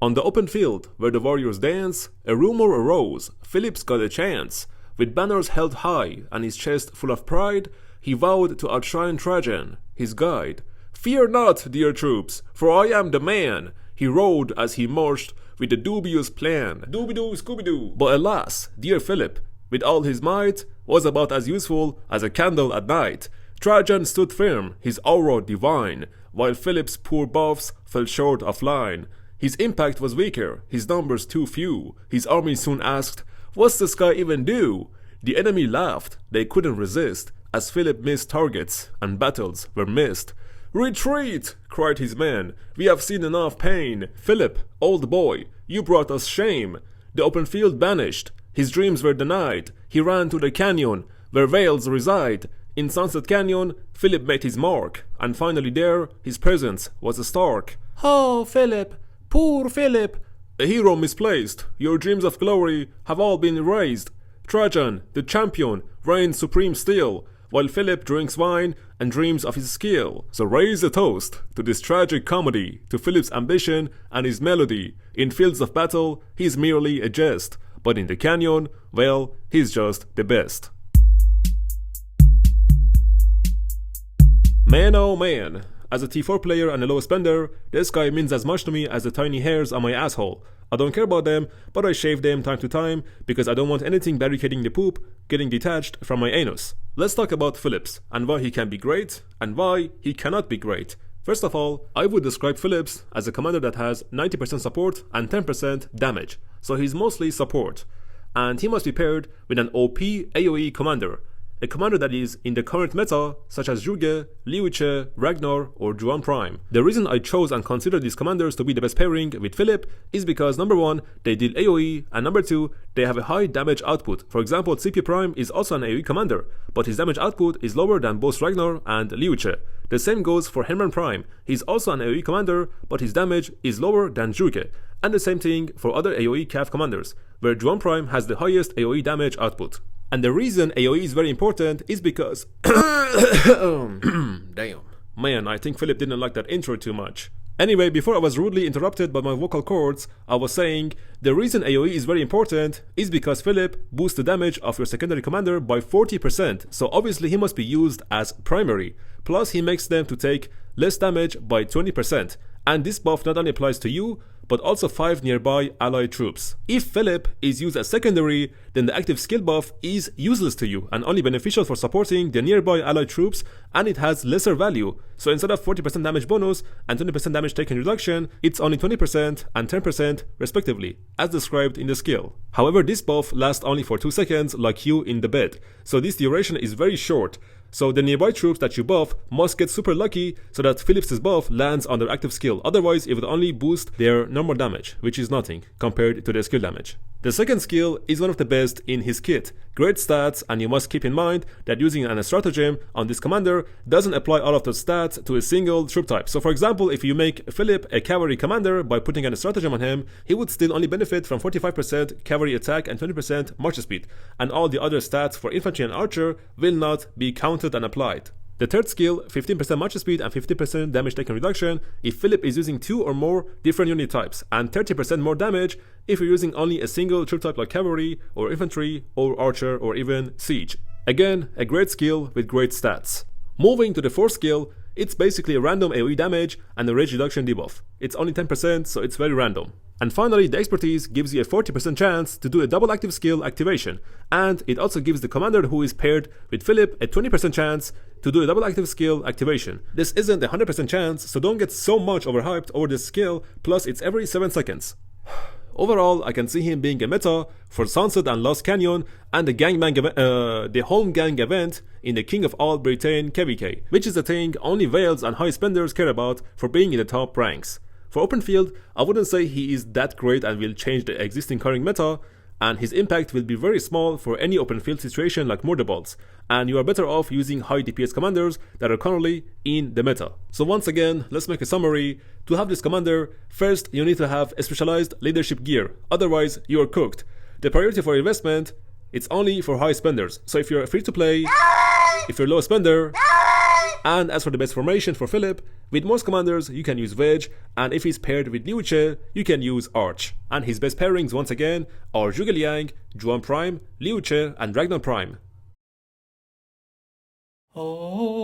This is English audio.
On the open field, where the warriors dance, a rumor arose, Philip's got a chance. With banners held high, and his chest full of pride, he vowed to outshrine Trajan, his guide. "Fear not, dear troops, for I am the man," he rode as he marched with a dubious plan. Doobie-doo, Scooby-Doo. But alas, dear Philip, with all his might, was about as useful as a candle at night. Trajan stood firm, his aura divine, while Philip's poor buffs fell short of line. His impact was weaker, his numbers too few. His army soon asked, "What's the sky even do?" The enemy laughed, they couldn't resist, as Philip missed targets, and battles were missed. "Retreat!" cried his men, "we have seen enough pain. Philip, old boy, you brought us shame." The open field banished, his dreams were denied. He ran to the canyon, where whales reside. In Sunset Canyon, Philip made his mark, and finally there, his presence was stark. "Oh, Philip, poor Philip, a hero misplaced, your dreams of glory have all been erased." Trajan, the champion, reigns supreme still, while Philip drinks wine and dreams of his skill. So raise a toast to this tragic comedy, to Philip's ambition and his melody. In fields of battle, he's merely a jest, but in the canyon, well, he's just the best. Man oh man, as a T4 player and a low spender, this guy means as much to me as the tiny hairs on my asshole. I don't care about them, but I shave them time to time because I don't want anything barricading the poop getting detached from my anus. Let's talk about Phillips and why he can be great and why he cannot be great. First of all, I would describe Phillips as a commander that has 90% support and 10% damage, so he's mostly support. And he must be paired with an OP AoE commander, a commander that is in the current meta, such as 𝒟𝒾𝑜𝓊𝓈, Ragnar, Ragnar, or 𝒟𝒹𝒹𝓎. The reason I chose and considered these commanders to be the best pairing with Philip is because number 1, they deal AoE, and number 2, they have a high damage output. For example, 𝒟𝒹𝒹𝓎 is also an AoE commander, but his damage output is lower than both Ragnar and 𝒟𝒟𝒆. The same goes for Hermann Prime. He's also an AoE commander, but his damage is lower than 𝒟𝒾𝑜. And the same thing for other AoE CAF commanders, where 𝒟𝒹𝒹𝓎 has the highest AoE damage output. And the reason AoE is very important is because damn. Man, I think Philip didn't like that intro too much. Anyway, before I was rudely interrupted by my vocal cords, I was saying the reason AoE is very important is because Philip boosts the damage of your secondary commander by 40%, so obviously he must be used as primary. Plus he makes them to take less damage by 20%, and this buff not only applies to you, but also 5 nearby allied troops. If Philip is used as secondary, then the active skill buff is useless to you and only beneficial for supporting the nearby allied troops, and it has lesser value. So instead of 40% damage bonus and 20% damage taken reduction, it's only 20% and 10% respectively, as described in the skill. However, this buff lasts only for 2 seconds like you in the bed, so this duration is very short. So the nearby troops that you buff must get super lucky so that Phillips' buff lands on their active skill, otherwise it would only boost their normal damage, which is nothing compared to their skill damage. The second skill is one of the best in his kit. Great stats, and you must keep in mind that using an stratagem on this commander doesn't apply all of the stats to a single troop type. So for example, if you make Philip a cavalry commander by putting an stratagem on him, he would still only benefit from 45% cavalry attack and 20% march speed, and all the other stats for infantry and archer will not be counted and applied. The third skill, 15% march speed and 50% damage taken reduction if Philip is using 2 or more different unit types, and 30% more damage if you're using only a single troop type like cavalry or infantry or archer or even siege. Again, a great skill with great stats. Moving to the fourth skill, it's basically a random AoE damage and a rage reduction debuff. It's only 10%, so it's very random. And finally, the expertise gives you a 40% chance to do a double active skill activation, and it also gives the commander who is paired with Philip a 20% chance to do a double active skill activation. This isn't a 100% chance, so don't get so much overhyped over this skill, plus it's every 7 seconds. Overall, I can see him being a meta for Sunset and Lost Canyon and the home gang event in the King of all Britain KVK, which is a thing only whales and high spenders care about for being in the top ranks. For open field, I wouldn't say he is that great and will change the existing current meta, and his impact will be very small for any open field situation like murder bolts, and you are better off using high DPS commanders that are currently in the meta. So once again, let's make a summary. To have this commander, first you need to have a specialized leadership gear, otherwise you are cooked. The priority for investment, it's only for high spenders, so if you're free to play, if you're low spender, you need to And as for the best formation for Philip, with most commanders you can use Wedge, and if he's paired with Liu Che, you can use Arch. And his best pairings once again are Zhuge Liang, Zhuan Prime, Liu Che, and Ragnar Prime. Oh.